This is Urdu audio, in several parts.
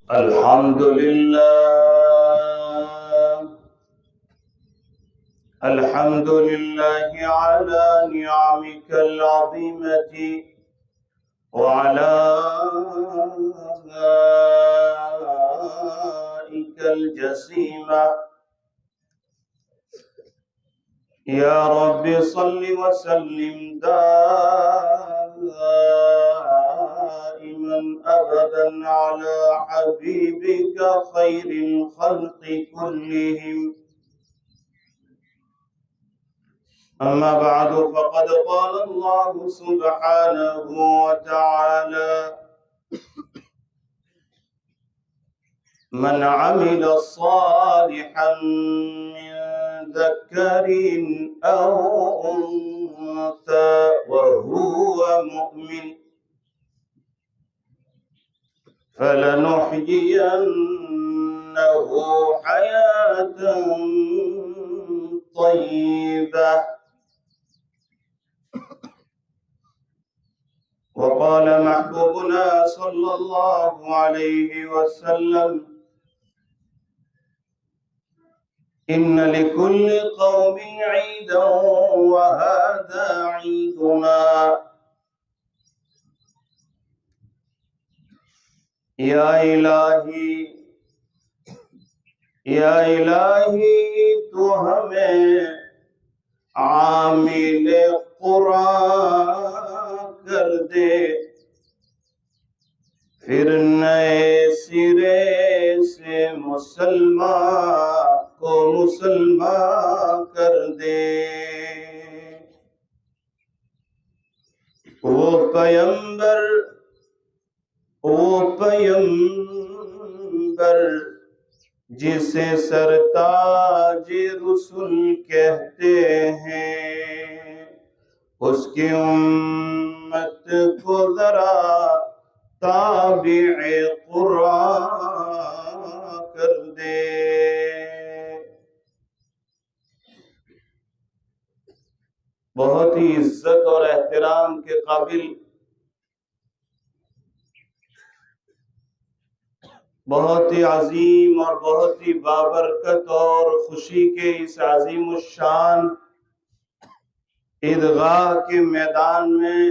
الحمد لله الحمد لله على نعمك العظيمة وعلى آلائك الجسيمة. يا رب صل وسلم دائما أبدا على حبيبك خير الخلق كلهم. أما بعد فقد قال الله سبحانه وتعالى: من عمل صالحا من ذكر أو أنثى وهو مؤمن فلنحيينه حياة طيبة. وقال محبوبنا صلى الله عليه وسلم: إن لكل قوم عيدا وهذا عيدنا. یا الہی تو ہمیں عامل قرآن کر دے، پھر نئے سرے سے مسلمان کو مسلمان کر دے۔ وہ پیمبر جسے سرتاج رسل کہتے ہیں، اس کی امت کو ذرا تابع قرآن کر دے۔ بہت ہی عزت اور احترام کے قابل، بہت ہی عظیم اور بہت ہی بابرکت اور خوشی کے اس عظیم الشان عیدگاہ کے میدان میں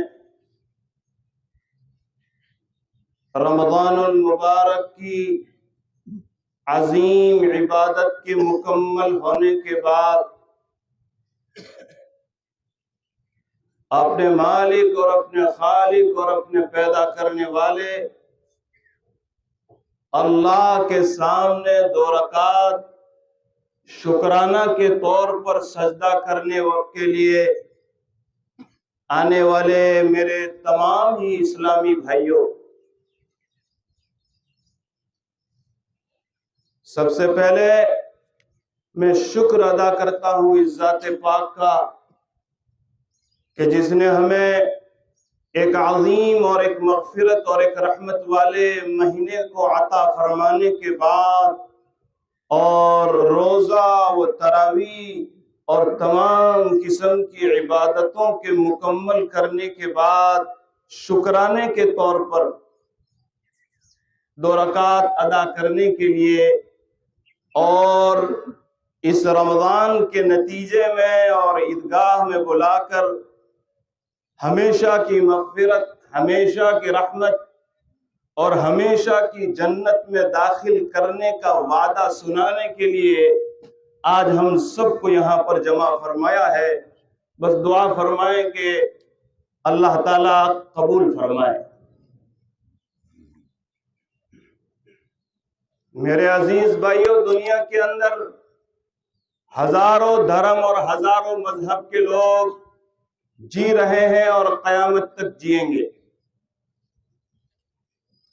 رمضان المبارک کی عظیم عبادت کے مکمل ہونے کے بعد اپنے مالک اور اپنے خالق اور اپنے پیدا کرنے والے اللہ کے سامنے 2 رکعت شکرانہ کے طور پر سجدہ کرنے کے لیے آنے والے میرے تمام ہی اسلامی بھائیوں، سب سے پہلے میں شکر ادا کرتا ہوں اس ذات پاک کا کہ جس نے ہمیں ایک عظیم اور ایک مغفرت اور ایک رحمت والے مہینے کو عطا فرمانے کے بعد اور روزہ و تراویح اور تمام قسم کی عبادتوں کے مکمل کرنے کے بعد شکرانے کے طور پر 2 رکعت ادا کرنے کے لیے اور اس رمضان کے نتیجے میں اور عیدگاہ میں بلا کر ہمیشہ کی مغفرت، ہمیشہ کی رحمت اور ہمیشہ کی جنت میں داخل کرنے کا وعدہ سنانے کے لیے آج ہم سب کو یہاں پر جمع فرمایا ہے۔ بس دعا فرمائیں کہ اللہ تعالیٰ قبول فرمائے۔ میرے عزیز بھائیوں، دنیا کے اندر ہزاروں دھرم اور ہزاروں مذہب کے لوگ جی رہے ہیں اور قیامت تک جئیں گے،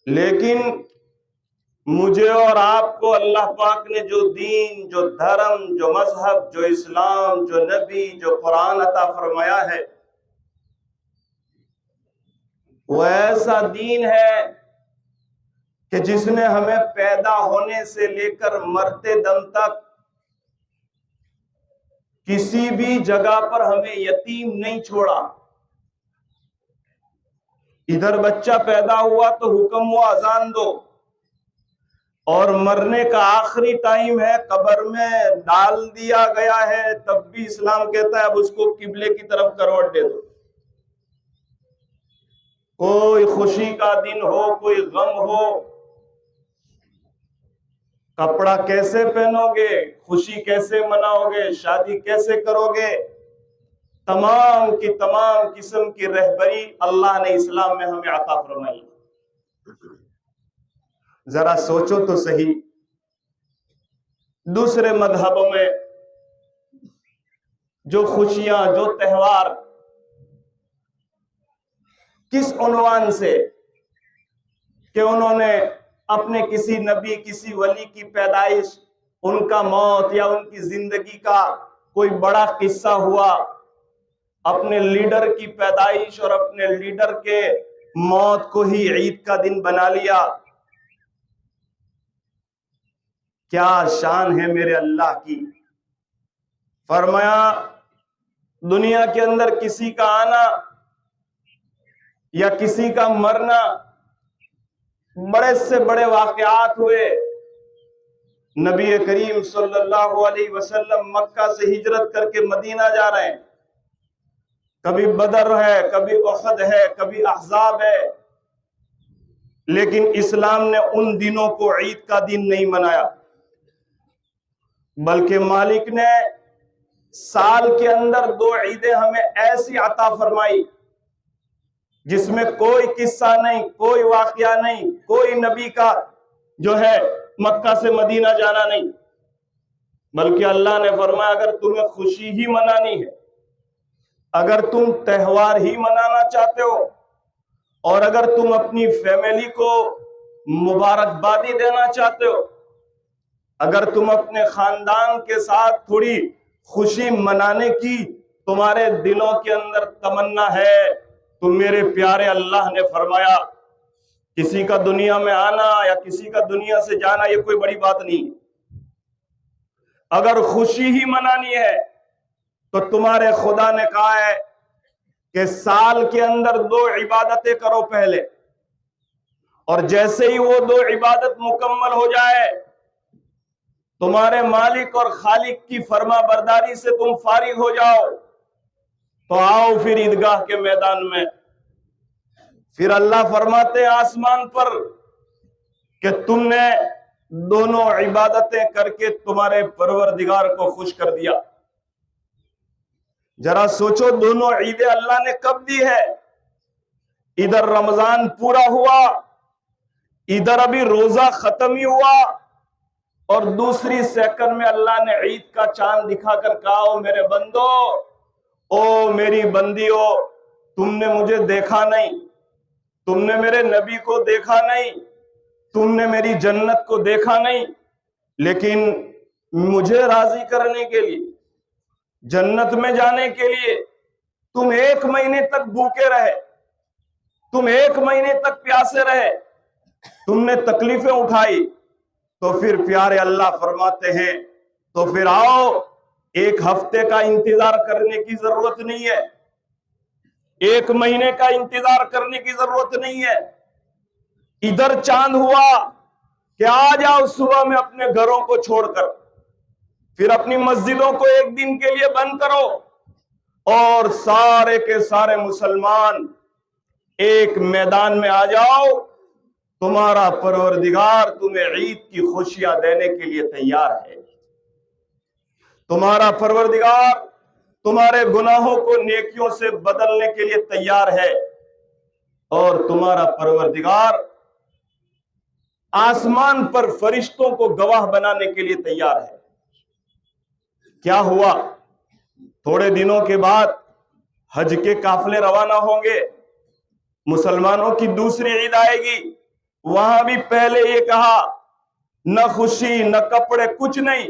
لیکن مجھے اور آپ کو اللہ پاک نے جو دین، جو دھرم، جو مذہب، جو اسلام، جو نبی، جو قرآن عطا فرمایا ہے، وہ ایسا دین ہے کہ جس نے ہمیں پیدا ہونے سے لے کر مرتے دم تک کسی بھی جگہ پر ہمیں یتیم نہیں چھوڑا۔ ادھر بچہ پیدا ہوا تو حکم ہوا اذان دو، اور مرنے کا آخری ٹائم ہے، قبر میں ڈال دیا گیا ہے، تب بھی اسلام کہتا ہے اب اس کو قبلے کی طرف کروٹ دے دو۔ کوئی خوشی کا دن ہو، کوئی غم ہو، کپڑا کیسے پہنو گے، خوشی کیسے مناؤ گے، شادی کیسے کرو گے، تمام کی تمام قسم کی رہبری اللہ نے اسلام میں ہمیں عطا فرمائی۔ ذرا سوچو تو صحیح، دوسرے مذہبوں میں جو خوشیاں، جو تہوار، کس عنوان سے کہ انہوں نے اپنے کسی نبی، کسی ولی کی پیدائش، ان کا موت یا ان کی زندگی کا کوئی بڑا قصہ ہوا، اپنے لیڈر کی پیدائش اور اپنے لیڈر کے موت کو ہی عید کا دن بنا لیا۔ کیا شان ہے میرے اللہ کی! فرمایا دنیا کے اندر کسی کا آنا یا کسی کا مرنا، بڑے سے بڑے واقعات ہوئے۔ نبی کریم صلی اللہ علیہ وسلم مکہ سے ہجرت کر کے مدینہ جا رہے ہیں، کبھی بدر ہے، کبھی احد ہے، کبھی احزاب ہے، لیکن اسلام نے ان دنوں کو عید کا دن نہیں منایا، بلکہ مالک نے سال کے اندر 2 عیدیں ہمیں ایسی عطا فرمائی جس میں کوئی قصہ نہیں، کوئی واقعہ نہیں، کوئی نبی کا جو ہے مکہ سے مدینہ جانا نہیں، بلکہ اللہ نے فرمایا اگر تمہیں خوشی ہی منانی ہے، اگر تم تہوار ہی منانا چاہتے ہو، اور اگر تم اپنی فیملی کو مبارکبادی دینا چاہتے ہو، اگر تم اپنے خاندان کے ساتھ تھوڑی خوشی منانے کی تمہارے دلوں کے اندر تمنا ہے، تو میرے پیارے اللہ نے فرمایا کسی کا دنیا میں آنا یا کسی کا دنیا سے جانا یہ کوئی بڑی بات نہیں۔ اگر خوشی ہی منانی ہے تو تمہارے خدا نے کہا ہے کہ سال کے اندر 2 عبادتیں کرو پہلے، اور جیسے ہی وہ 2 عبادت مکمل ہو جائے، تمہارے مالک اور خالق کی فرما برداری سے تم فارغ ہو جاؤ، تو آؤ پھر عیدگاہ کے میدان میں۔ پھر اللہ فرماتے ہیں آسمان پر کہ تم نے دونوں عبادتیں کر کے تمہارے پروردگار کو خوش کر دیا۔ ذرا سوچو دونوں عیدیں اللہ نے کب دی ہے؟ ادھر رمضان پورا ہوا، ادھر ابھی روزہ ختم ہی ہوا، اور دوسری سیکنڈ میں اللہ نے عید کا چاند دکھا کر کہا او میرے بندو، او میری بندیو، تم نے مجھے دیکھا نہیں، تم نے میرے نبی کو دیکھا نہیں، تم نے میری جنت کو دیکھا نہیں، لیکن مجھے راضی کرنے کے لیے، جنت میں جانے کے لیے تم 1 مہینے تک بھوکے رہے، تم 1 مہینے تک پیاسے رہے، تم نے تکلیفیں اٹھائی، تو پھر پیارے اللہ فرماتے ہیں تو پھر آؤ، 1 ہفتے کا انتظار کرنے کی ضرورت نہیں ہے، 1 مہینے کا انتظار کرنے کی ضرورت نہیں ہے۔ ادھر چاند ہوا کہ آ جاؤ صبح میں اپنے گھروں کو چھوڑ کر، پھر اپنی مسجدوں کو 1 دن کے لیے بند کرو، اور سارے کے سارے مسلمان ایک میدان میں آ جاؤ، تمہارا پروردگار تمہیں عید کی خوشیاں دینے کے لیے تیار ہے۔ تمہارا پروردگار تمہارے گناہوں کو نیکیوں سے بدلنے کے لیے تیار ہے، اور تمہارا پروردگار آسمان پر فرشتوں کو گواہ بنانے کے لیے تیار ہے۔ کیا ہوا؟ تھوڑے دنوں کے بعد حج کے قافلے روانہ ہوں گے، مسلمانوں کی دوسری عید آئے گی، وہاں بھی پہلے یہ کہا نہ خوشی نہ کپڑے، کچھ نہیں،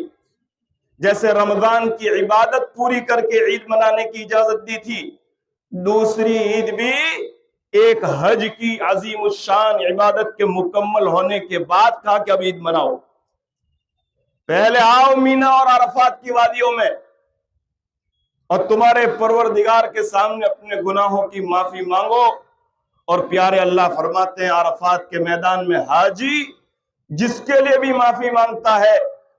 جیسے رمضان کی عبادت پوری کر کے عید منانے کی اجازت دی تھی، دوسری عید بھی ایک حج کی عظیم الشان عبادت کے مکمل ہونے کے بعد کہا کہ اب عید مناؤ۔ پہلے آؤ مینا اور عرفات کی وادیوں میں، اور تمہارے پروردگار کے سامنے اپنے گناہوں کی معافی مانگو، اور پیارے اللہ فرماتے ہیں عرفات کے میدان میں حاجی جس کے لیے بھی معافی مانگتا ہے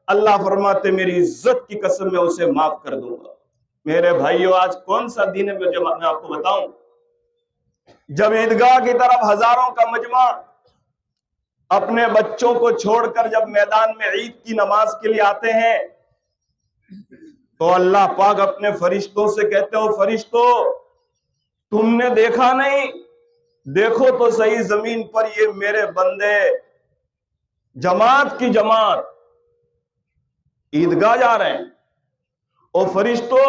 اللہ فرماتے میری عزت کی قسم میں اسے معاف کر دوں گا۔ میرے بھائیو، آج کون سا دن ہے جو میں آپ کو بتاؤں، جب عیدگاہ کی طرف ہزاروں کا مجمع اپنے بچوں کو چھوڑ کر جب میدان میں عید کی نماز کے لیے آتے ہیں تو اللہ پاک اپنے فرشتوں سے کہتے ہو، فرشتوں تم نے دیکھا نہیں، دیکھو تو صحیح زمین پر یہ میرے بندے جماعت کی جماعت عیدگاہ جا رہے ہیں۔ اور فرشتوں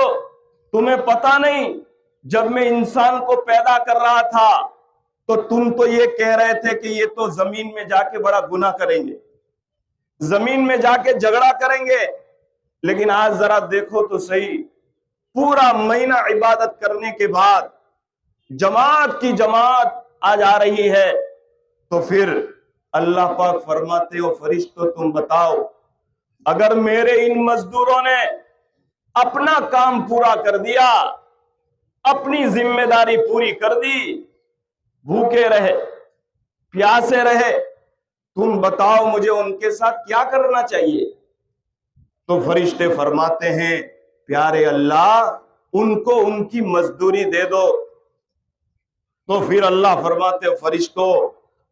تمہیں پتا نہیں، جب میں انسان کو پیدا کر رہا تھا تو تم تو یہ کہہ رہے تھے کہ یہ تو زمین میں جا کے بڑا گناہ کریں گے، زمین میں جا کے جھگڑا کریں گے، لیکن آج ذرا دیکھو تو صحیح، پورا مہینہ عبادت کرنے کے بعد جماعت کی جماعت آج آ رہی ہے۔ تو پھر اللہ پاک فرماتے ہو، فرشتوں تم بتاؤ، اگر میرے ان مزدوروں نے اپنا کام پورا کر دیا، اپنی ذمہ داری پوری کر دی، بھوکے رہے پیاسے رہے، تم بتاؤ مجھے ان کے ساتھ کیا کرنا چاہیے؟ تو فرشتے فرماتے ہیں پیارے اللہ ان کو ان کی مزدوری دے دو۔ تو پھر اللہ فرماتے فرشتوں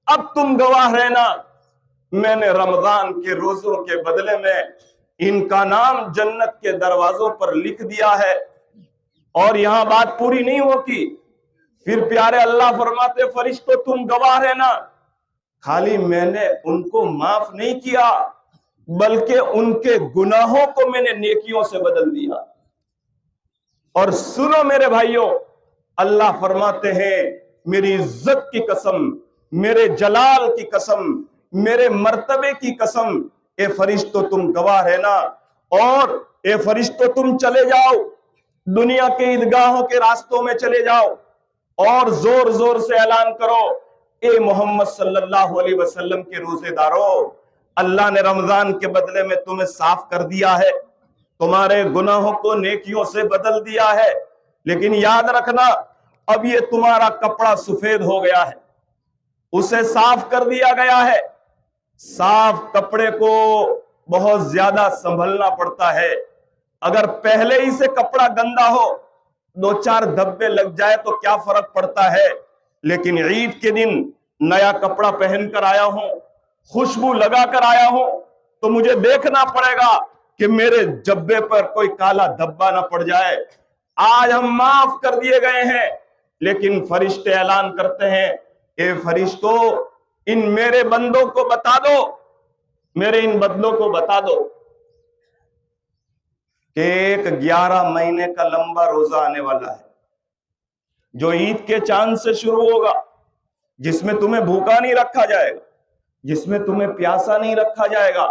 اب تم گواہ رہنا، میں نے رمضان کے روزوں کے بدلے میں ان کا نام جنت کے دروازوں پر لکھ دیا ہے۔ اور یہاں بات پوری نہیں ہوتی، پھر پیارے اللہ فرماتے فرشتوں تم گواہ رہنا، خالی میں نے ان کو معاف نہیں کیا بلکہ ان کے گناہوں کو میں نے نیکیوں سے بدل دیا۔ اور سنو میرے بھائیوں، اللہ فرماتے ہیں میری عزت کی قسم، میرے جلال کی قسم، میرے مرتبے کی قسم، اے فرشتوں تم گواہ رہنا، اور اے فرشتوں تم چلے جاؤ دنیا کے عیدگاہوں کے راستوں میں چلے جاؤ اور زور زور سے اعلان کرو، اے محمد صلی اللہ علیہ وسلم کے روزے دارو، اللہ نے رمضان کے بدلے میں تمہیں صاف کر دیا ہے، تمہارے گناہوں کو نیکیوں سے بدل دیا ہے، لیکن یاد رکھنا اب یہ تمہارا کپڑا سفید ہو گیا ہے، اسے صاف کر دیا گیا ہے۔ صاف کپڑے کو بہت زیادہ سنبھلنا پڑتا ہے، اگر پہلے ہی سے کپڑا گندا ہو، دو چار دھبے لگ جائے تو کیا فرق پڑتا ہے، لیکن عید کے دن نیا کپڑا پہن کر آیا ہوں، خوشبو لگا کر آیا ہوں، تو مجھے دیکھنا پڑے گا کہ میرے جبے پر کوئی کالا دھبا نہ پڑ جائے۔ آج ہم معاف کر دیے گئے ہیں، لیکن فرشتے اعلان کرتے ہیں اے فرشتوں ان میرے بندوں کو بتا دو، میرے ان بندوں کو بتا دو کہ ایک 11 مہینے کا لمبا روزہ آنے والا ہے جو عید کے چاند سے شروع ہوگا، جس میں تمہیں بھوکا نہیں رکھا جائے گا، جس میں تمہیں پیاسا نہیں رکھا جائے گا،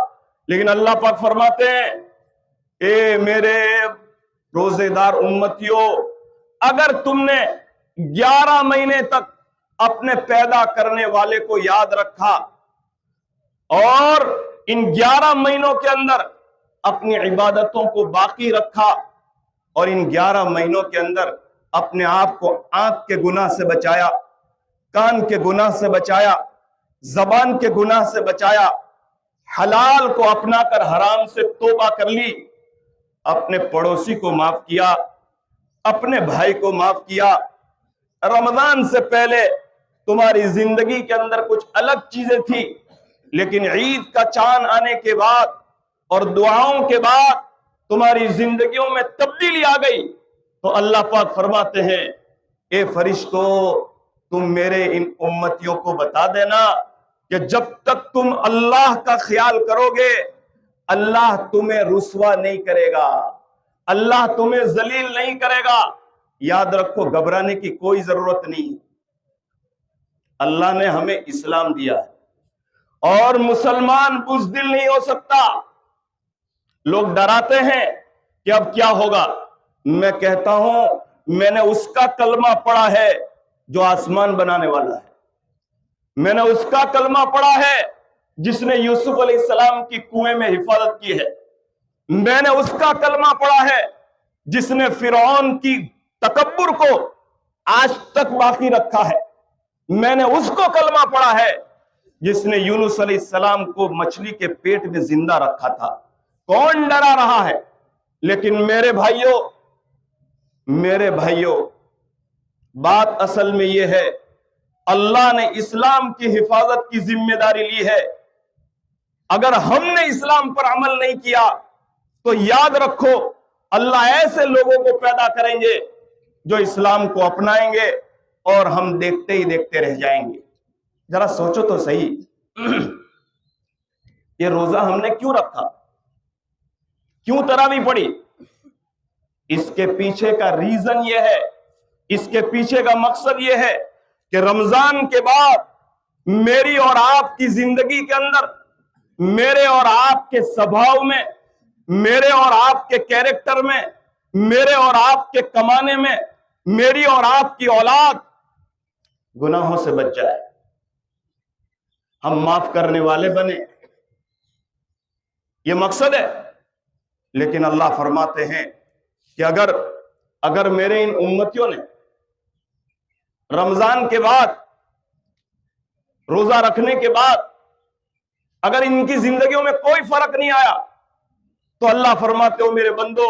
لیکن اللہ پاک فرماتے ہیں اے میرے روزے دار امتیوں، اگر تم نے 11 مہینے تک اپنے پیدا کرنے والے کو یاد رکھا اور ان 11 مہینوں کے اندر اپنی عبادتوں کو باقی رکھا اور ان 11 مہینوں کے اندر اپنے آپ کو آنکھ کے گناہ سے بچایا، کان کے گناہ سے بچایا، زبان کے گناہ سے بچایا، حلال کو اپنا کر حرام سے توبہ کر لی، اپنے پڑوسی کو معاف کیا، اپنے بھائی کو معاف کیا، رمضان سے پہلے تمہاری زندگی کے اندر کچھ الگ چیزیں تھی، لیکن عید کا چاند آنے کے بعد اور دعاؤں کے بعد تمہاری زندگیوں میں تبدیلی آ گئی، تو اللہ پاک فرماتے ہیں اے فرشتوں تم میرے ان امتیوں کو بتا دینا کہ جب تک تم اللہ کا خیال کرو گے اللہ تمہیں رسوا نہیں کرے گا، اللہ تمہیں ذلیل نہیں کرے گا۔ یاد رکھو گھبرانے کی کوئی ضرورت نہیں، اللہ نے ہمیں اسلام دیا ہے اور مسلمان بزدل نہیں ہو سکتا۔ لوگ ڈراتے ہیں کہ اب کیا ہوگا، میں کہتا ہوں میں نے اس کا کلمہ پڑھا ہے جو آسمان بنانے والا ہے، میں نے اس کا کلمہ پڑھا ہے جس نے یوسف علیہ السلام کی کنویں میں حفاظت کی ہے، میں نے اس کا کلمہ پڑھا ہے جس نے فرعون کی تکبر کو آج تک باقی رکھا ہے، میں نے اس کو کلمہ پڑھا ہے جس نے یونس علیہ السلام کو مچھلی کے پیٹ میں زندہ رکھا تھا؟ کون ڈرا رہا ہے؟ لیکن میرے بھائیوں بات اصل میں یہ ہے، اللہ نے اسلام کی حفاظت کی ذمہ داری لی ہے۔ اگر ہم نے اسلام پر عمل نہیں کیا تو یاد رکھو اللہ ایسے لوگوں کو پیدا کریں گے جو اسلام کو اپنائیں گے اور ہم دیکھتے ہی دیکھتے رہ جائیں گے۔ ذرا سوچو تو صحیح، یہ روزہ ہم نے کیوں رکھا؟ کیوں تراویح پڑھی؟ اس کے پیچھے کا ریزن یہ ہے، اس کے پیچھے کا مقصد یہ ہے کہ رمضان کے بعد میری اور آپ کی زندگی کے اندر، میرے اور آپ کے سبھاؤ میں، میرے اور آپ کے کیریکٹر میں، میرے اور آپ کے کمانے میں، میری اور آپ کی اولاد گناہوں سے بچ جائے، ہم معاف کرنے والے بنے، یہ مقصد ہے۔ لیکن اللہ فرماتے ہیں کہ اگر میرے ان امتیوں نے رمضان کے بعد، روزہ رکھنے کے بعد، اگر ان کی زندگیوں میں کوئی فرق نہیں آیا تو اللہ فرماتے ہو میرے بندو،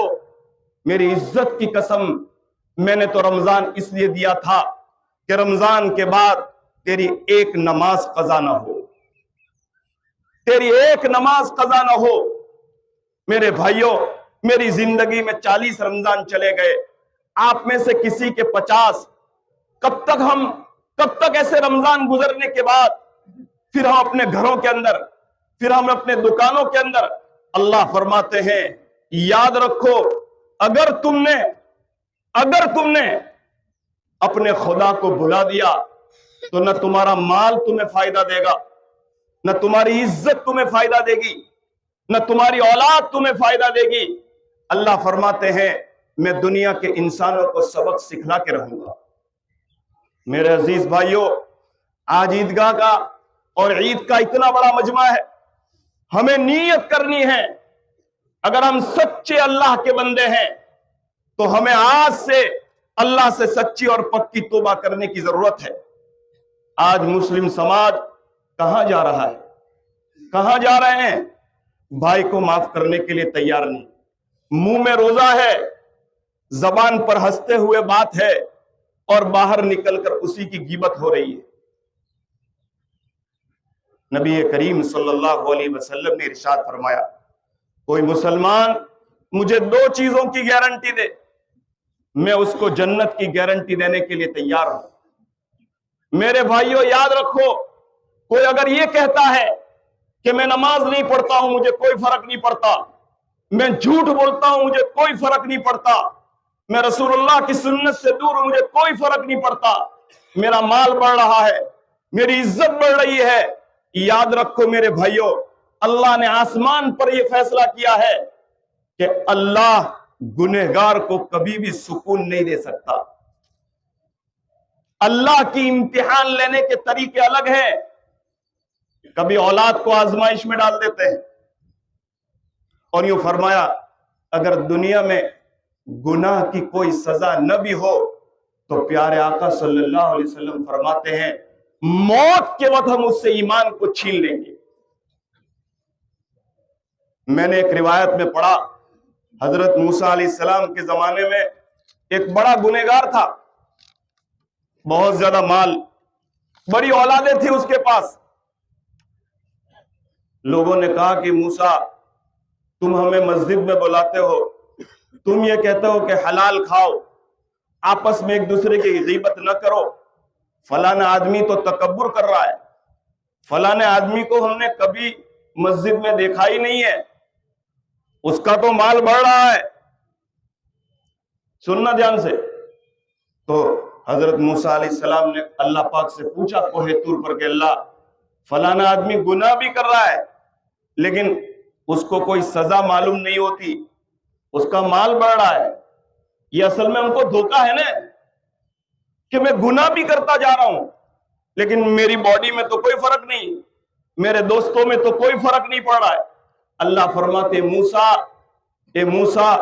میری عزت کی قسم، میں نے تو رمضان اس لیے دیا تھا کہ رمضان کے بعد تیری ایک نماز قضا نہ ہو، تیری ایک نماز قضا نہ ہو۔ میرے بھائیوں، میری زندگی میں 40 رمضان چلے گئے، آپ میں سے کسی کے 50۔ کب تک ایسے رمضان گزرنے کے بعد پھر ہم اپنے گھروں کے اندر، پھر ہم اپنے دکانوں کے اندر، اللہ فرماتے ہیں یاد رکھو اگر تم نے اپنے خدا کو بھلا دیا تو نہ تمہارا مال تمہیں فائدہ دے گا، نہ تمہاری عزت تمہیں فائدہ دے گی، نہ تمہاری اولاد تمہیں فائدہ دے گی۔ اللہ فرماتے ہیں میں دنیا کے انسانوں کو سبق سکھلا کے رہوں گا۔ میرے عزیز بھائیوں، آج عیدگاہ کا اور عید کا اتنا بڑا مجمع ہے، ہمیں نیت کرنی ہے، اگر ہم سچے اللہ کے بندے ہیں تو ہمیں آج سے اللہ سے سچی اور پکی توبہ کرنے کی ضرورت ہے۔ آج مسلم سماج کہاں جا رہا ہے؟ کہاں جا رہے ہیں؟ بھائی کو معاف کرنے کے لیے تیار نہیں، منہ میں روزہ ہے، زبان پر ہنستے ہوئے بات ہے اور باہر نکل کر اسی کی غیبت ہو رہی ہے۔ نبی کریم صلی اللہ علیہ وسلم نے ارشاد فرمایا کوئی مسلمان مجھے 2 چیزوں کی گارنٹی دے، میں اس کو جنت کی گارنٹی دینے کے لیے تیار ہوں۔ میرے بھائیوں یاد رکھو، کوئی اگر یہ کہتا ہے کہ میں نماز نہیں پڑھتا ہوں مجھے کوئی فرق نہیں پڑتا، میں جھوٹ بولتا ہوں مجھے کوئی فرق نہیں پڑتا، میں رسول اللہ کی سنت سے دور ہوں مجھے کوئی فرق نہیں پڑتا، میرا مال بڑھ رہا ہے، میری عزت بڑھ رہی ہے، یاد رکھو میرے بھائیوں، اللہ نے آسمان پر یہ فیصلہ کیا ہے کہ اللہ گنہگار کو کبھی بھی سکون نہیں دے سکتا۔ اللہ کی امتحان لینے کے طریقے الگ ہیں، کبھی اولاد کو آزمائش میں ڈال دیتے ہیں، اور یوں فرمایا اگر دنیا میں گناہ کی کوئی سزا نہ بھی ہو تو پیارے آقا صلی اللہ علیہ وسلم فرماتے ہیں موت کے وقت ہم اس سے ایمان کو چھین لیں گے۔ میں نے ایک روایت میں پڑھا حضرت موسیٰ علیہ السلام کے زمانے میں ایک بڑا گنہگار تھا، بہت زیادہ مال، بڑی اولادیں تھی اس کے پاس۔ لوگوں نے کہا کہ موسیٰ تم ہمیں مسجد میں بلاتے ہو، تم یہ کہتے ہو کہ حلال کھاؤ، آپس میں ایک دوسرے کی غیبت نہ کرو، فلاں آدمی تو تکبر کر رہا ہے، فلاں آدمی کو ہم نے کبھی مسجد میں دیکھا ہی نہیں ہے، اس کا تو مال بڑھ رہا ہے۔ سننا دھیان سے، تو حضرت موسیٰ علیہ السلام نے اللہ پاک سے پوچھا کوہ طور پر کہ اللہ فلاں آدمی گناہ بھی کر رہا ہے لیکن اس کو کوئی سزا معلوم نہیں ہوتی، اس کا مال بڑھ رہا ہے، یہ اصل میں ہم کو دھوکا ہے نا کہ میں گناہ بھی کرتا جا رہا ہوں لیکن میری باڈی میں تو کوئی فرق نہیں، میرے دوستوں میں تو کوئی فرق نہیں پڑ رہا ہے۔ اللہ فرماتے موسیٰ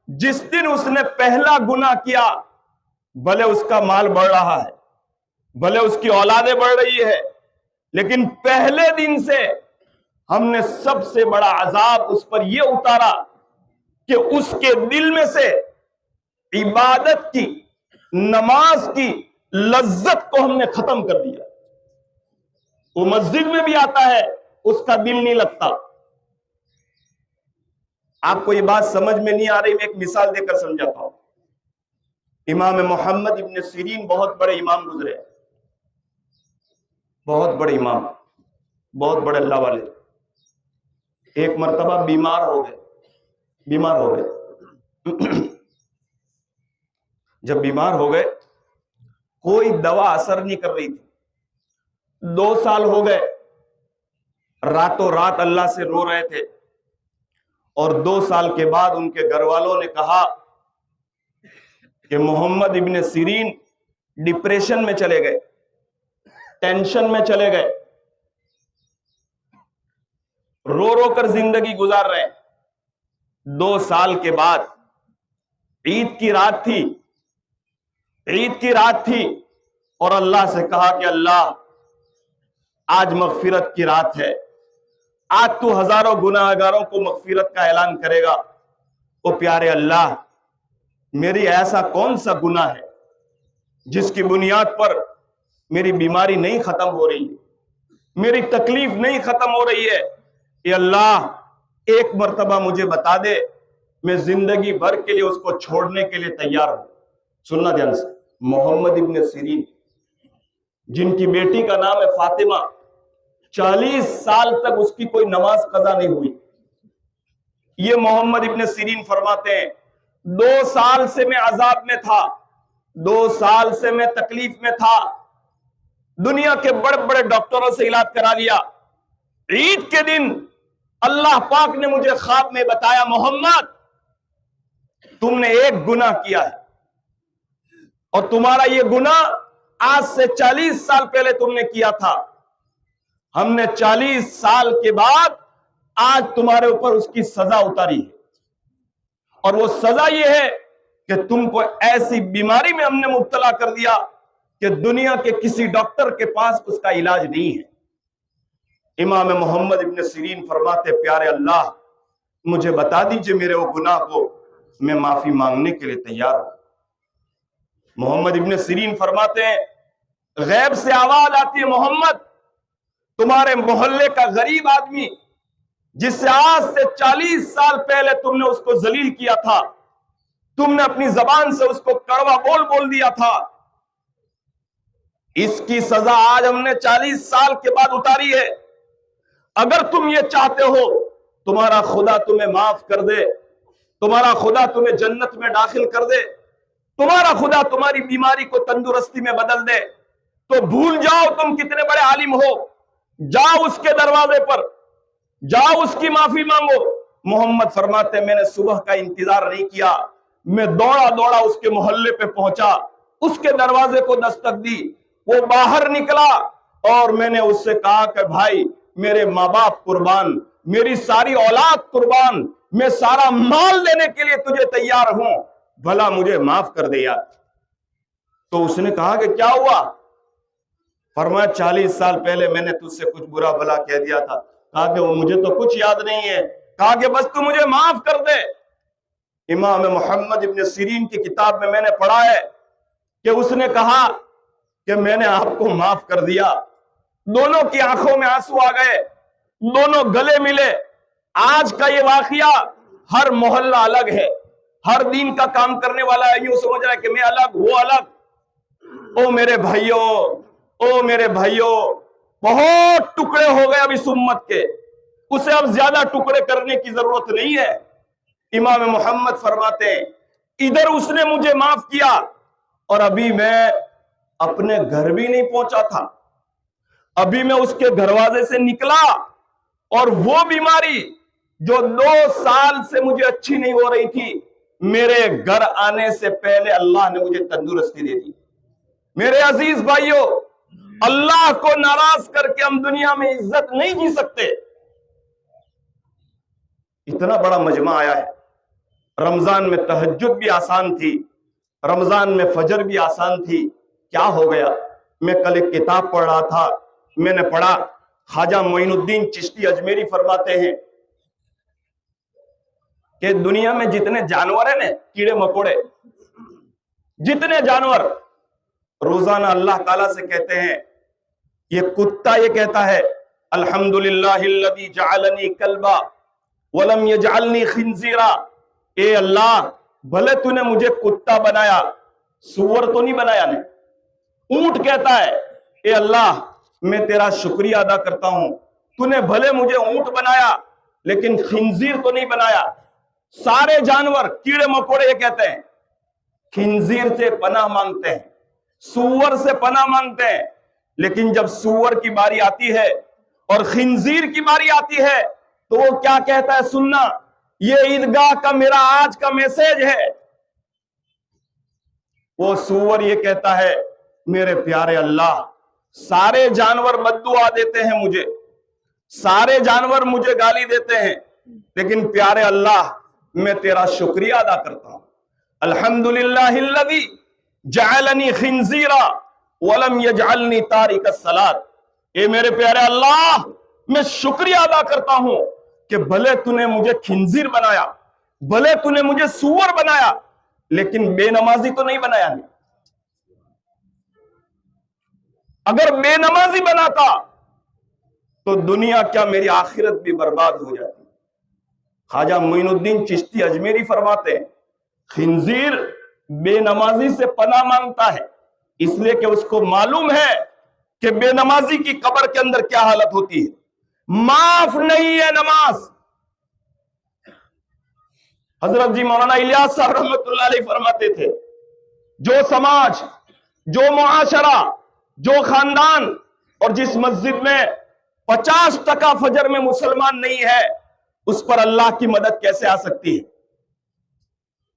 جس دن اس نے پہلا گناہ کیا بھلے اس کا مال بڑھ رہا ہے، بھلے اس کی اولادیں بڑھ رہی ہے، لیکن پہلے دن سے ہم نے سب سے بڑا عذاب اس پر یہ اتارا کہ اس کے دل میں سے عبادت کی، نماز کی لذت کو ہم نے ختم کر دیا۔ وہ مسجد میں بھی آتا ہے، اس کا دل نہیں لگتا۔ آپ کو یہ بات سمجھ میں نہیں آ رہی، میں ایک مثال دے کر سمجھاتا ہوں۔ امام محمد ابن سیرین بہت بڑے امام گزرے، بہت بڑے امام، بہت بڑے اللہ والے۔ ایک مرتبہ بیمار ہو گئے۔ جب بیمار ہو گئے، کوئی دوا اثر نہیں کر رہی تھی۔ 2 سال ہو گئے، راتوں رات اللہ سے رو رہے تھے، اور 2 سال کے بعد ان کے گھر والوں نے کہا کہ محمد ابن سیرین ڈپریشن میں چلے گئے، ٹینشن میں چلے گئے، رو رو کر زندگی گزار رہے ہیں۔ 2 سال کے بعد عید کی رات تھی اور اللہ سے کہا کہ اللہ، آج مغفرت کی رات ہے، آج تو ہزاروں گناہگاروں کو مغفرت کا اعلان کرے گا۔ او پیارے اللہ، میری ایسا کون سا گناہ ہے جس کی بنیاد پر میری بیماری نہیں ختم ہو رہی ہے، میری تکلیف نہیں ختم ہو رہی ہے؟ اے اللہ، ایک مرتبہ مجھے بتا دے، میں زندگی بھر کے لیے اس کو چھوڑنے کے لیے تیار ہوں۔ سننا دھیان سے، محمد ابن سیرین جن کی بیٹی کا نام ہے فاطمہ، 40 سال تک اس کی کوئی نماز قضا نہیں ہوئی۔ یہ محمد ابن سیرین فرماتے ہیں 2 سال سے میں عذاب میں تھا، 2 سال سے میں تکلیف میں تھا، دنیا کے بڑے بڑے ڈاکٹروں سے علاج کرا لیا۔ عید کے دن اللہ پاک نے مجھے خواب میں بتایا، محمد تم نے ایک گناہ کیا ہے، اور تمہارا یہ گناہ آج سے 40 سال پہلے تم نے کیا تھا۔ ہم نے 40 سال کے بعد آج تمہارے اوپر اس کی سزا اتاری ہے، اور وہ سزا یہ ہے کہ تم کو ایسی بیماری میں ہم نے مبتلا کر دیا کہ دنیا کے کسی ڈاکٹر کے پاس اس کا علاج نہیں ہے۔ امام محمد ابن سیرین فرماتے، پیارے اللہ، مجھے بتا دیجئے میرے وہ گناہ کو، میں معافی مانگنے کے لیے تیار ہوں۔ محمد ابن سیرین فرماتے ہیں غیب سے آواز آتی ہے، محمد تمہارے محلے کا غریب آدمی جس سے آج سے 40 سال پہلے تم نے اس کو ذلیل کیا تھا، تم نے اپنی زبان سے اس کو کڑوا بول دیا تھا، اس کی سزا آج ہم نے 40 سال کے بعد اتاری ہے۔ اگر تم یہ چاہتے ہو تمہارا خدا تمہیں معاف کر دے، تمہارا خدا تمہیں جنت میں داخل کر دے، تمہارا خدا تمہاری بیماری کو تندرستی میں بدل دے، تو بھول جاؤ تم کتنے بڑے عالم ہو، جاؤ اس کے دروازے پر، جاؤ اس کی معافی مانگو۔ محمد فرماتے ہیں میں نے صبح کا انتظار نہیں کیا، میں دوڑا اس کے محلے پہ پہنچا، اس کے دروازے کو دستک دی، وہ باہر نکلا، اور میں نے اس سے کہا کہ بھائی میرے ماں باپ قربان، میری ساری اولاد قربان، میں سارا مال دینے کے لیے تجھے تیار ہوں، بھلا مجھے معاف کر دے یار۔ تو اس نے کہا کہ کیا ہوا؟ فرمایا 40 سال پہلے میں نے تجھ سے کچھ برا بھلا کہہ دیا تھا۔ کہا کہ وہ مجھے تو کچھ یاد نہیں ہے۔ کہا کہ بس تو مجھے معاف کر دے۔ امام محمد ابن سیرین کی کتاب میں نے پڑھا ہے کہ اس نے کہا کہ میں نے آپ کو معاف کر دیا۔ دونوں کی آنکھوں میں آنسو آ گئے، دونوں گلے ملے۔ آج کا یہ واقعہ، ہر محلہ الگ ہے، ہر دین کا کام کرنے والا یوں سمجھ رہا ہے کہ میں الگ، وہ الگ۔ او میرے بھائیوں، بہت ٹکڑے ہو گئے اب اس امت کے، اسے اب زیادہ ٹکڑے کرنے کی ضرورت نہیں ہے۔ امام محمد فرماتے ہیں ادھر اس نے مجھے معاف کیا، اور ابھی میں اپنے گھر بھی نہیں پہنچا تھا، ابھی میں اس کے دروازے سے نکلا، اور وہ بیماری جو 2 سال سے مجھے اچھی نہیں ہو رہی تھی، میرے گھر آنے سے پہلے اللہ نے مجھے تندرستی دے دی۔ میرے عزیز بھائیوں، اللہ کو ناراض کر کے ہم دنیا میں عزت نہیں جی سکتے۔ اتنا بڑا مجمع آیا ہے، رمضان میں تہجد بھی آسان تھی، رمضان میں فجر بھی آسان تھی، کیا ہو گیا؟ میں کل ایک کتاب پڑھ رہا تھا، میں نے پڑھا، خواجہ معین الدین چشتی اجمیری فرماتے ہیں کہ دنیا میں جتنے جانور ہیں نا، کیڑے مکوڑے، جتنے جانور، روزانہ اللہ تعالیٰ سے کہتے ہیں، یہ کتا یہ کہتا ہے الحمدللہ الذی جعلنی کلبا ولم یجعلنی خنزیرا، اے اللہ بھلے تو نے مجھے کتا بنایا، سور تو نہیں بنایا نے۔ اونٹ کہتا ہے اے اللہ میں تیرا شکریہ ادا کرتا ہوں، تو نے بھلے مجھے اونٹ بنایا لیکن خنزیر تو نہیں بنایا۔ سارے جانور کیڑے مکوڑے یہ کہتے ہیں خنزیر سے پناہ مانگتے ہیں، سور سے پناہ مانگتے ہیں، لیکن جب سور کی باری آتی ہے اور خنزیر کی باری آتی ہے تو وہ کیا کہتا ہے سننا، یہ عیدگاہ کا میرا آج کا میسج ہے۔ وہ سور یہ کہتا ہے میرے پیارے اللہ، سارے جانور بددعا دیتے ہیں مجھے، سارے جانور مجھے گالی دیتے ہیں، لیکن پیارے اللہ میں تیرا شکریہ ادا کرتا ہوں۔ الحمدللہ الذی جعلنی خنزیرا ولم یجعلنی تارک الصلاۃ، اے میرے پیارے اللہ میں شکریہ ادا کرتا ہوں کہ بھلے تو نے مجھے خنزیر بنایا، بھلے تو نے مجھے سور بنایا، لیکن بے نمازی تو نہیں بنایا نہیں۔ اگر بے نمازی بناتا تو دنیا کیا میری آخرت بھی برباد ہو جاتی۔ خواجہ معین الدین چشتی اجمیری فرماتے ہیں خنزیر بے نمازی سے پناہ مانگتا ہے، اس لیے کہ اس کو معلوم ہے کہ بے نمازی کی قبر کے اندر کیا حالت ہوتی ہے، معاف نہیں ہے نماز۔ حضرت جی مولانا الیاس صاحب رحمۃ اللہ علیہ فرماتے تھے جو سماج، جو معاشرہ، جو خاندان اور جس مسجد میں 50% فجر میں مسلمان نہیں ہے، اس پر اللہ کی مدد کیسے آ سکتی ہے؟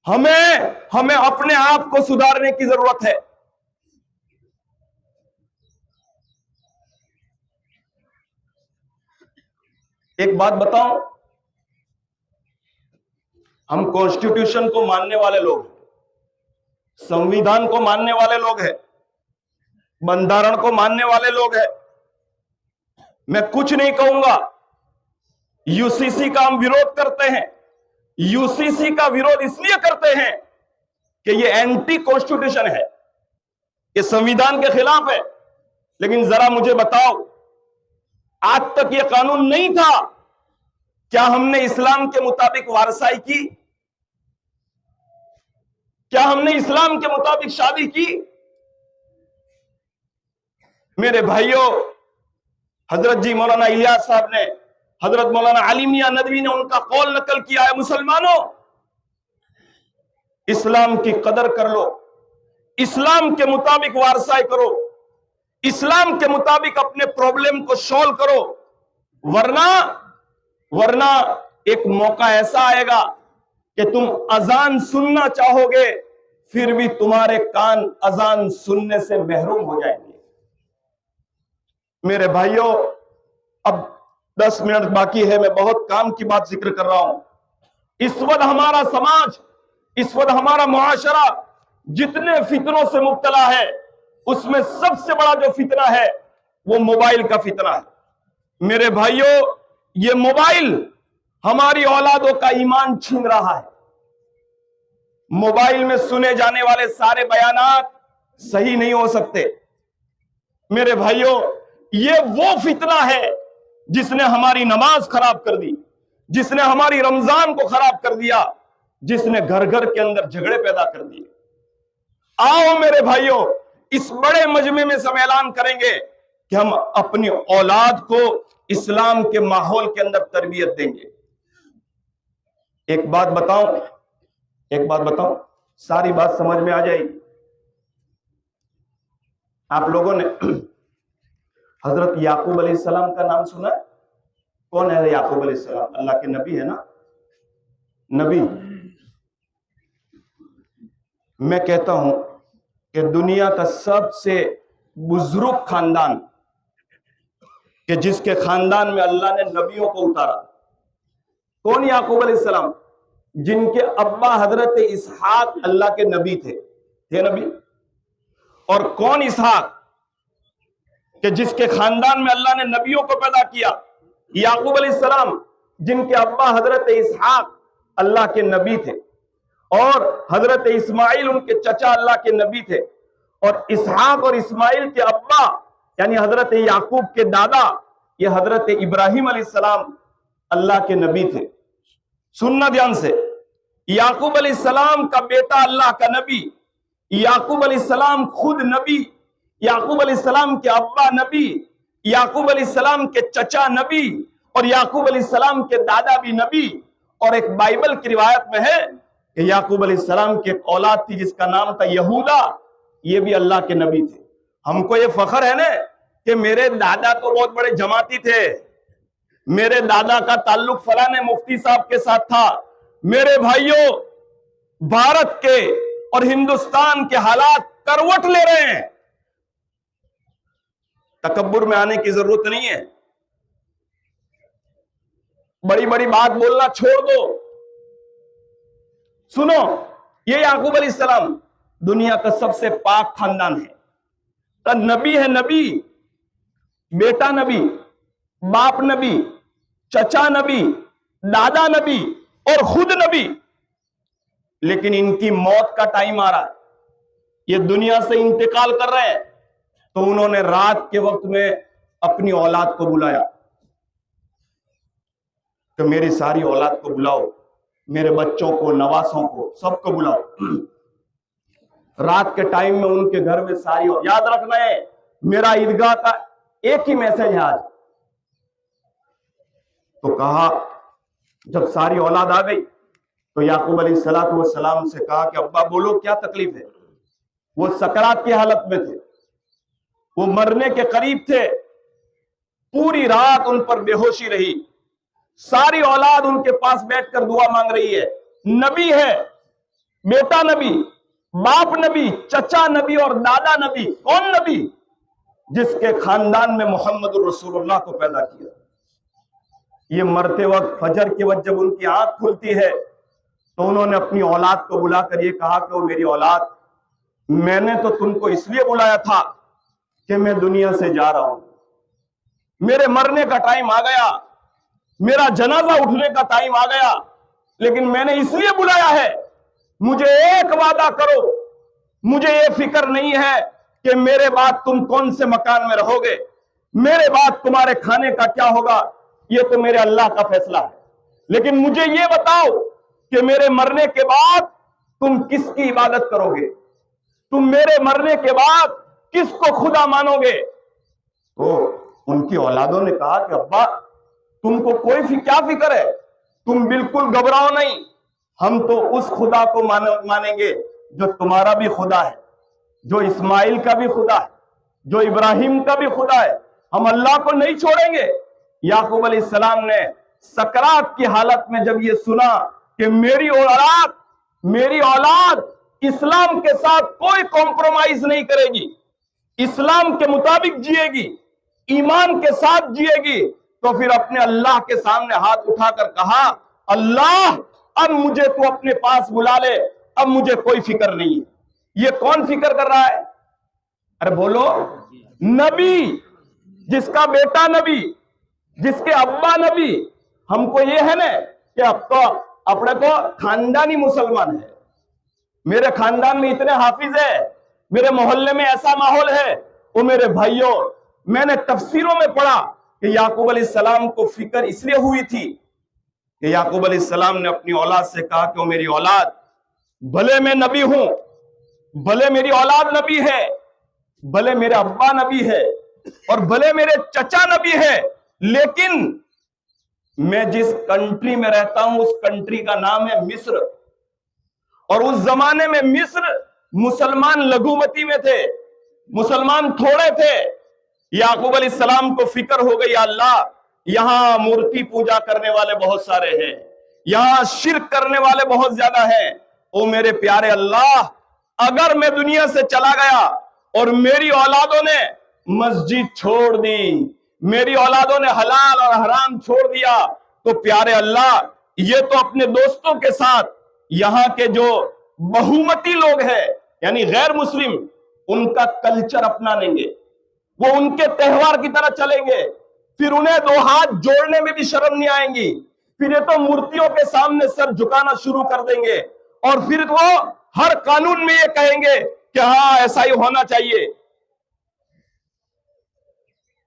ہمیں اپنے آپ کو سدھارنے کی ضرورت ہے۔ ایک بات بتاؤں، ہم کانسٹیٹیوشن کو ماننے والے لوگ ہیں، سنویدھان کو ماننے والے لوگ ہیں، بندھارن کو ماننے والے لوگ ہیں۔ میں کچھ نہیں کہوں گا، یو سی سی کا ہم ویرود کرتے ہیں۔ یو سی سی کا ویرود اس لیے کرتے ہیں کہ یہ اینٹی کانسٹیٹیوشن ہے، یہ سنویدھان کے خلاف ہے۔ لیکن ذرا مجھے بتاؤ، آج تک یہ قانون نہیں تھا، کیا ہم نے اسلام کے مطابق وارثائی کی؟ کیا ہم نے اسلام کے مطابق شادی کی؟ میرے بھائیوں، حضرت جی مولانا الیاس صاحب نے، حضرت مولانا علی میاں ندوی نے ان کا قول نقل کیا ہے، مسلمانوں اسلام کی قدر کر لو، اسلام کے مطابق وارثائی کرو، اسلام کے مطابق اپنے پرابلم کو سولو کرو، ورنہ ایک موقع ایسا آئے گا کہ تم اذان سننا چاہو گے، پھر بھی تمہارے کان اذان سننے سے محروم ہو جائیں گے۔ میرے بھائیوں، اب 10 منٹ باقی ہے، میں بہت کام کی بات ذکر کر رہا ہوں۔ اس وقت ہمارا سماج، اس وقت ہمارا معاشرہ جتنے فتنوں سے مبتلا ہے، اس میں سب سے بڑا جو فتنہ ہے وہ موبائل کا فتنہ ہے۔ میرے بھائیوں، یہ موبائل ہماری اولادوں کا ایمان چھین رہا ہے۔ موبائل میں سنے جانے والے سارے بیانات صحیح نہیں ہو سکتے۔ میرے بھائیوں، یہ وہ فتنہ ہے جس نے ہماری نماز خراب کر دی، جس نے ہماری رمضان کو خراب کر دیا، جس نے گھر گھر کے اندر جھگڑے پیدا کر دیے۔ آؤ میرے بھائیوں، اس بڑے مجمع میں ہم اعلان کریں گے کہ ہم اپنی اولاد کو اسلام کے ماحول کے اندر تربیت دیں گے۔ ایک بات بتاؤں، ساری بات سمجھ میں آ جائے گی۔ آپ لوگوں نے حضرت یعقوب علیہ السلام کا نام سنا ہے؟ کون ہے یعقوب علیہ السلام؟ اللہ کے نبی ہے نا، نبی۔ میں کہتا ہوں کہ دنیا کا سب سے بزرگ خاندان، کہ جس کے خاندان میں اللہ نے نبیوں کو اتارا، کون؟ یعقوب علیہ السلام، جن کے ابا حضرت اسحاق اللہ کے نبی تھے نبی۔ اور کون اسحاق؟ کہ جس کے خاندان میں اللہ نے نبیوں کو پیدا کیا، یعقوب علیہ السلام جن کے ابا حضرت اسحاق اللہ کے نبی تھے، اور حضرت اسماعیل ان کے چچا اللہ کے نبی تھے، اور اسحاق اور اسماعیل کے ابا یعنی حضرت یعقوب کے دادا یہ حضرت ابراہیم علیہ السلام اللہ کے نبی تھے۔ سننا دھیان سے، یعقوب علیہ السلام کا بیٹا اللہ کا نبی، یعقوب علیہ السلام خود نبی، یعقوب علیہ السلام کے ابا نبی، یعقوب علیہ السلام کے چچا نبی، اور یعقوب علیہ السلام کے دادا بھی نبی۔ اور ایک بائبل کی روایت میں ہے کہ یعقوب علیہ السلام کی ایک اولاد تھی جس کا نام تھا یہودا، یہ بھی اللہ کے نبی تھے۔ ہم کو یہ فخر ہے نا کہ میرے دادا تو بہت بڑے جماعتی تھے، میرے دادا کا تعلق فلاں مفتی صاحب کے ساتھ تھا۔ میرے بھائیوں، بھارت کے اور ہندوستان کے حالات کروٹ لے رہے ہیں، تکبر میں آنے کی ضرورت نہیں ہے، بڑی بڑی بات بولنا چھوڑ دو۔ سنو، یہ یعقوب علیہ السلام دنیا کا سب سے پاک خاندان ہے، نبی ہے، نبی، بیٹا نبی، باپ نبی، چچا نبی، دادا نبی اور خود نبی۔ لیکن ان کی موت کا ٹائم آ رہا ہے، یہ دنیا سے انتقال کر رہے ہیں، تو انہوں نے رات کے وقت میں اپنی اولاد کو بلایا کہ میری ساری اولاد کو بلاؤ، میرے بچوں کو، نواسوں کو، سب کو بلاؤ۔ رات کے ٹائم میں ان کے گھر میں ساری، یاد رکھنا ہے میرا عیدگاہ کا ایک ہی میسج ہے آج۔ تو کہا، جب ساری اولاد آ گئی تو یعقوب علیہ السلام سے کہا کہ ابا بولو کیا تکلیف ہے۔ وہ سکرات کی حالت میں تھے، وہ مرنے کے قریب تھے، پوری رات ان پر بے ہوشی رہی، ساری اولاد ان کے پاس بیٹھ کر دعا مانگ رہی ہے۔ نبی ہے، بیٹا نبی، باپ نبی، چچا نبی اور دادا نبی۔ کون نبی؟ جس کے خاندان میں محمد الرسول اللہ کو پیدا کیا۔ یہ مرتے وقت فجر کے وقت جب ان کی آنکھ کھلتی ہے تو انہوں نے اپنی اولاد کو بلا کر یہ کہا کہ وہ میری اولاد، میں نے تو تم کو اس لیے بلایا تھا کہ میں دنیا سے جا رہا ہوں، میرے مرنے کا ٹائم آ گیا، میرا جنازہ اٹھنے کا ٹائم آ گیا، لیکن میں نے اس لیے بلایا ہے، مجھے ایک وعدہ کرو، مجھے یہ فکر نہیں ہے کہ میرے بعد تم کون سے مکان میں رہو گے، میرے بعد تمہارے کھانے کا کیا ہوگا، یہ تو میرے اللہ کا فیصلہ ہے، لیکن مجھے یہ بتاؤ کہ میرے مرنے کے بعد تم کس کی عبادت کرو گے، تم میرے مرنے کے بعد کس کو خدا مانو گے۔ تو ان کی اولادوں نے کہا کہ ابا تم کو کوئی کیا فکر ہے، تم بالکل گھبراؤ نہیں، ہم تو اس خدا کو مانیں گے جو تمہارا بھی خدا ہے، جو اسماعیل کا بھی خدا ہے، جو ابراہیم کا بھی خدا ہے، ہم اللہ کو نہیں چھوڑیں گے۔ یعقوب علیہ السلام نے سکرات کی حالت میں جب یہ سنا کہ میری اولاد اسلام کے ساتھ کوئی کمپرومائز نہیں کرے گی، اسلام کے مطابق جیے گی، ایمان کے ساتھ جیے گی، تو پھر اپنے اللہ کے سامنے ہاتھ اٹھا کر کہا، اللہ اب مجھے تو اپنے پاس بلا لے، اب مجھے کوئی فکر نہیں ہے۔ یہ کون فکر کر رہا ہے؟ ارے بولو، نبی، جس کا بیٹا نبی، جس کے ابا نبی۔ ہم کو یہ ہے نا کہ اب تو اپنے کو خاندانی مسلمان ہے، میرے خاندان میں اتنے حافظ ہے، میرے محلے میں ایسا ماحول ہے۔ وہ میرے بھائیوں، میں نے تفسیروں میں پڑھا کہ یعقوب علیہ السلام کو فکر اس لیے ہوئی تھی کہ یعقوب علیہ السلام نے اپنی اولاد سے کہا کہ وہ میری اولاد، بھلے میں نبی ہوں، بھلے میری اولاد نبی ہے، بھلے میرے ابا نبی ہے اور بھلے میرے چچا نبی ہے، لیکن میں جس کنٹری میں رہتا ہوں اس کنٹری کا نام ہے مصر، اور اس زمانے میں مصر مسلمان لگومتی میں تھے، مسلمان تھوڑے تھے۔ یعقوب علیہ السلام کو فکر ہو گئی، اللہ یہاں مورتی پوجا کرنے والے بہت سارے ہیں، یہاں شرک کرنے والے بہت زیادہ ہیں، او میرے پیارے اللہ، اگر میں دنیا سے چلا گیا اور میری اولادوں نے مسجد چھوڑ دی، میری اولادوں نے حلال اور حرام چھوڑ دیا، تو پیارے اللہ یہ تو اپنے دوستوں کے ساتھ یہاں کے جو بہومتی لوگ ہیں یعنی غیر مسلم ان کا کلچر اپنا لیں گے، وہ ان کے تہوار کی طرح چلیں گے، پھر انہیں دو ہاتھ جوڑنے میں بھی شرم نہیں آئیں گی، پھر یہ تو مورتیوں کے سامنے سر جھکانا شروع کر دیں گے، اور پھر وہ ہر قانون میں یہ کہیں گے کہ ہاں ایسا ہی ہونا چاہیے۔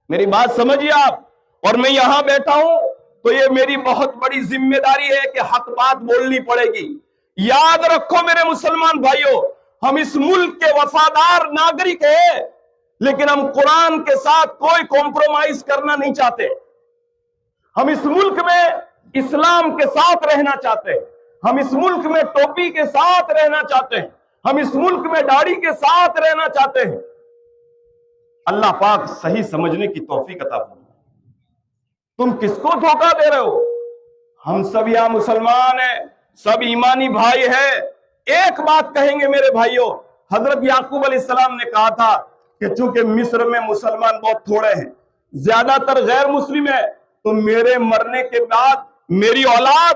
میری بات سمجھیے آپ، اور میں یہاں بیٹھا ہوں تو یہ میری بہت بڑی ذمہ داری ہے کہ حق بات بولنی پڑے گی۔ یاد رکھو میرے مسلمان بھائیوں، ہم اس ملک کے وفادار ناگرک ہیں، لیکن ہم قرآن کے ساتھ کوئی کمپرومائز کرنا نہیں چاہتے۔ ہم اس ملک میں اسلام کے ساتھ رہنا چاہتے ہیں، ہم اس ملک میں ٹوپی کے ساتھ رہنا چاہتے ہیں، ہم اس ملک میں داڑھی کے ساتھ رہنا چاہتے ہیں۔ اللہ پاک صحیح سمجھنے کی توفیق عطا فرمائے۔ تم کس کو دھوکہ دے رہے ہو؟ ہم سب یہاں مسلمان ہیں، سب ایمانی بھائی ہیں۔ ایک بات کہیں گے میرے بھائیوں، حضرت یعقوب علیہ السلام نے کہا تھا کہ چونکہ مصر میں مسلمان بہت تھوڑے ہیں، زیادہ تر غیر مسلم ہے، تو میرے مرنے کے بعد میری اولاد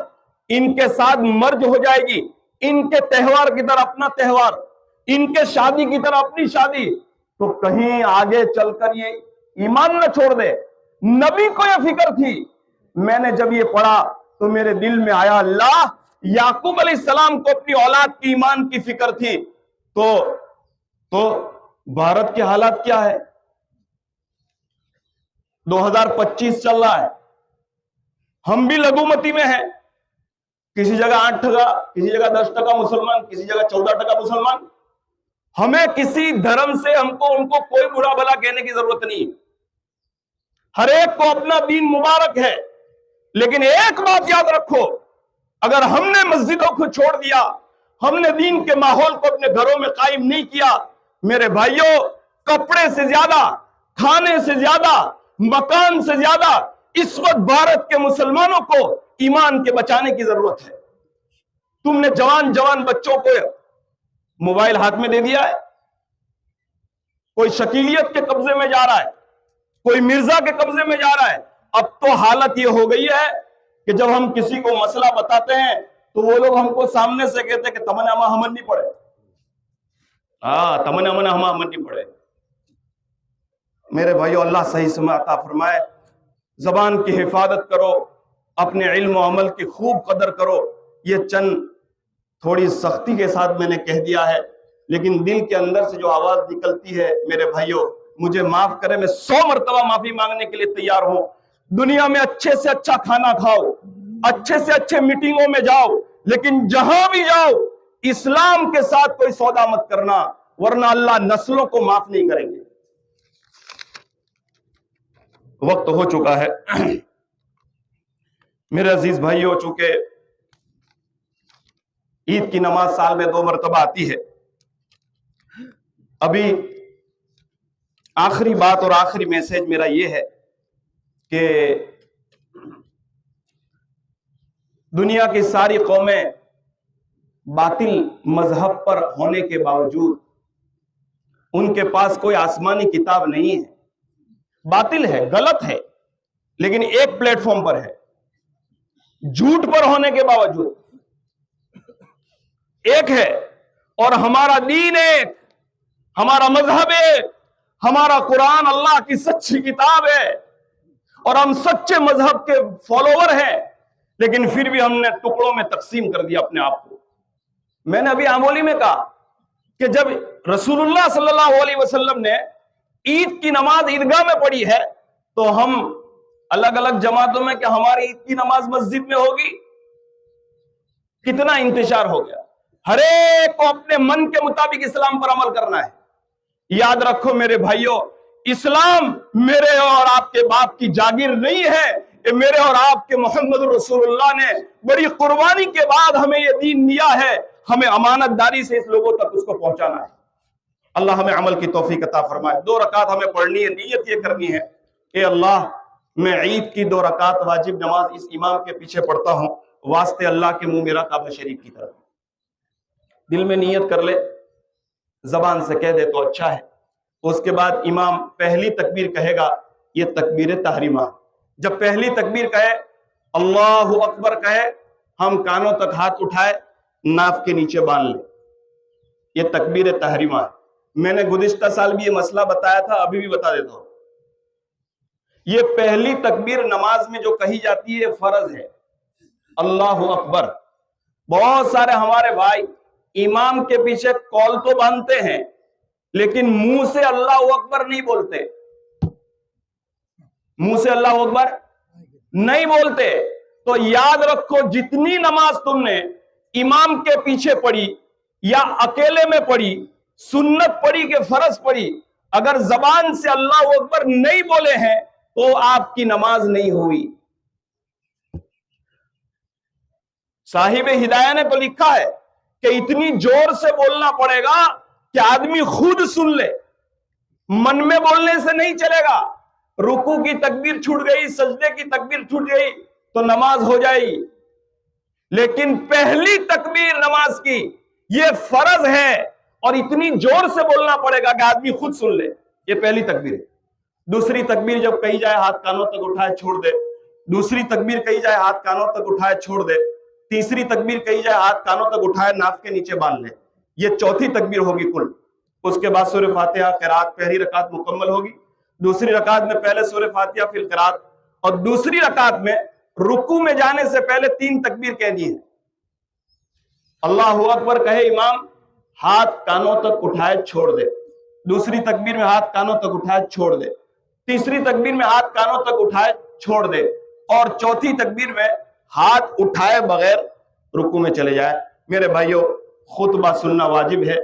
ان کے ساتھ مرج ہو جائے گی، ان کے تہوار کی طرح اپنا تہوار، ان کے شادی کی طرح اپنی شادی، تو کہیں آگے چل کر یہ ایمان نہ چھوڑ دے۔ نبی کو یہ فکر تھی۔ میں نے جب یہ پڑھا تو میرے دل میں آیا، اللہ، یعقوب علیہ السلام کو اپنی اولاد کی ایمان کی فکر تھی، تو بھارت کے حالات کیا ہے؟ 2025 چل رہا ہے، ہم بھی لگومتی میں ہیں، کسی جگہ 8%، کسی جگہ 10% مسلمان، کسی جگہ 14% مسلمان۔ ہمیں کسی دھرم سے ان کو کوئی برا بھلا کہنے کی ضرورت نہیں ہے، ہر ایک کو اپنا دین مبارک ہے، لیکن ایک بات یاد رکھو، اگر ہم نے مسجدوں کو چھوڑ دیا، ہم نے دین کے ماحول کو اپنے گھروں میں قائم نہیں کیا، میرے بھائیوں، کپڑے سے زیادہ، کھانے سے زیادہ، مکان سے زیادہ اس وقت بھارت کے مسلمانوں کو ایمان کے بچانے کی ضرورت ہے۔ تم نے جوان بچوں کو موبائل ہاتھ میں دے دیا ہے، کوئی شکیلیت کے قبضے میں جا رہا ہے، کوئی مرزا کے قبضے میں جا رہا ہے۔ اب تو حالت یہ ہو گئی ہے کہ جب ہم کسی کو مسئلہ بتاتے ہیں تو وہ لوگ ہم کو سامنے سے کہتے ہیں کہ تمنا ہمن نہیں پڑے، تمنا ہمن نہیں پڑے۔ میرے بھائیو، اللہ صحیح سمجھ عطا فرمائے۔ زبان کی حفاظت کرو، اپنے علم و عمل کی خوب قدر کرو۔ یہ چند تھوڑی سختی کے ساتھ میں نے کہہ دیا ہے، لیکن دل کے اندر سے جو آواز نکلتی ہے، میرے بھائیوں مجھے معاف کرے، میں 100 مرتبہ معافی مانگنے کے لیے تیار ہوں۔ دنیا میں اچھے سے اچھا کھانا کھاؤ، اچھے سے اچھے میٹنگوں میں جاؤ، لیکن جہاں بھی جاؤ اسلام کے ساتھ کوئی سودا مت کرنا، ورنہ اللہ نسلوں کو معاف نہیں کریں گے۔ وقت ہو چکا ہے میرے عزیز بھائیوں، چونکہ عید کی نماز سال میں 2 مرتبہ آتی ہے، ابھی آخری بات اور آخری میسج میرا یہ ہے کہ دنیا کی ساری قومیں باطل مذہب پر ہونے کے باوجود ان کے پاس کوئی آسمانی کتاب نہیں ہے، باطل ہے، غلط ہے، لیکن ایک پلیٹ فارم پر ہے، جھوٹ پر ہونے کے باوجود ایک ہے، اور ہمارا دین ایک، ہمارا مذہب ایک، ہمارا قرآن اللہ کی سچی کتاب ہے، اور ہم سچے مذہب کے فالوور ہیں، لیکن پھر بھی ہم نے ٹکڑوں میں تقسیم کر دیا اپنے آپ کو۔ میں نے ابھی آمولی میں کہا کہ جب رسول اللہ صلی اللہ علیہ وسلم نے عید کی نماز عیدگاہ میں پڑھی ہے تو ہم الگ الگ جماعتوں میں کہ ہماری عید کی نماز مسجد میں ہوگی، کتنا انتشار ہو گیا۔ ہر ایک کو اپنے من کے مطابق اسلام پر عمل کرنا ہے۔ یاد رکھو میرے بھائیوں، اسلام میرے اور آپ کے باپ کی جاگیر نہیں ہے، یہ میرے اور آپ کے محمد رسول اللہ نے بڑی قربانی کے بعد ہمیں یہ دین دیا ہے، ہمیں امانت داری سے اس لوگوں تک اس کو پہنچانا ہے۔ اللہ ہمیں عمل کی توفیق عطا فرمائے۔ 2 رکعت ہمیں پڑھنی ہے، نیت یہ کرنی ہے کہ اللہ میں عید کی 2 رکعت واجب نماز اس امام کے پیچھے پڑھتا ہوں، واسطے اللہ کے منہ میرا کعبہ شریف کی طرف۔ دل میں نیت کر لے، زبان سے کہہ دے تو اچھا ہے۔ اس کے بعد امام پہلی تکبیر کہے گا، یہ تکبیر تحریمہ۔ جب پہلی تکبیر کہے، اللہ اکبر کہے، ہم کانوں تک ہاتھ اٹھائے، ناف کے نیچے باندھ لیں، یہ تکبیر تحریمہ ہے۔ میں نے گزشتہ سال بھی یہ مسئلہ بتایا تھا، ابھی بھی بتا دیتا ہوں. یہ پہلی تکبیر نماز میں جو کہی جاتی ہے فرض ہے، اللہ اکبر. بہت سارے ہمارے بھائی امام کے پیچھے کال تو باندھتے ہیں لیکن منہ سے اللہ اکبر نہیں بولتے، منہ سے اللہ اکبر نہیں بولتے. تو یاد رکھو، جتنی نماز تم نے امام کے پیچھے پڑھی یا اکیلے میں پڑھی، سنت پڑھی کہ فرض پڑھی، اگر زبان سے اللہ اکبر نہیں بولے ہیں تو آپ کی نماز نہیں ہوئی. صاحب ہدایہ نے تو لکھا ہے کہ اتنی زور سے بولنا پڑے گا کہ آدمی خود سن لے، من میں بولنے سے نہیں چلے گا. رکوع کی تکبیر چھوٹ گئی، سجدے کی تکبیر چھوٹ گئی تو نماز ہو جائے گی، لیکن پہلی تکبیر نماز کی یہ فرض ہے اور اتنی زور سے بولنا پڑے گا کہ آدمی خود سن لے. یہ پہلی تکبیر ہے. دوسری تکبیر جب کہی جائے ہاتھ کانوں تک اٹھائے چھوڑ دے. دوسری تکبیر کہی جائے ہاتھ کانوں تک اٹھائے چھوڑ دے. تیسری تکبیر کہی جائے ہاتھ کانوں تک اٹھائے ناف کے نیچے باندھ لے. یہ چوتھی تکبیر ہوگی کل. اس کے بعد سورہ فاتحہ قرات، پہلی رکعت مکمل ہوگی. دوسری رکعت میں پہلے سورہ فاتحہ پھر قرات، اور دوسری رکعت میں رکوع میں جانے سے پہلے 3 تکبیر کہہ دی ہے. اللہ اکبر کہے امام، ہاتھ کانوں تک اٹھائے چھوڑ دے. دوسری تکبیر میں ہاتھ کانوں تک اٹھائے چھوڑ دے. تیسری تکبیر میں ہاتھ کانوں تک اٹھائے چھوڑ دے. اور چوتھی تکبیر میں ہاتھ اٹھائے بغیر رکوع میں چلے جائے. میرے بھائیوں، خطبہ سننا واجب ہے.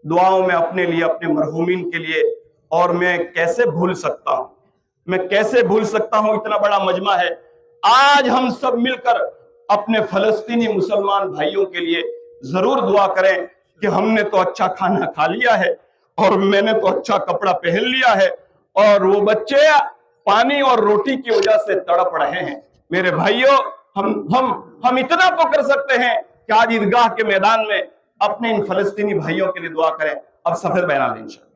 دعاؤں میں اپنے لیے، اپنے مرحومین کے لیے. اور میں کیسے بھول سکتا ہوں، میں کیسے بھول سکتا ہوں، اتنا بڑا مجمع ہے. آج ہم سب مل کر اپنے فلسطینی مسلمان بھائیوں کے لیے ضرور دعا کریں کہ ہم نے تو اچھا کھانا کھا لیا ہے اور میں نے تو اچھا کپڑا پہن لیا ہے اور وہ بچے پانی اور روٹی کی وجہ سے تڑپ رہے ہیں. میرے بھائیوں، ہم اتنا تو کر سکتے ہیں کہ آج عیدگاہ کے میدان میں اپنے ان فلسطینی بھائیوں کے لیے دعا کریں. اب سفید بیان انشاءاللہ.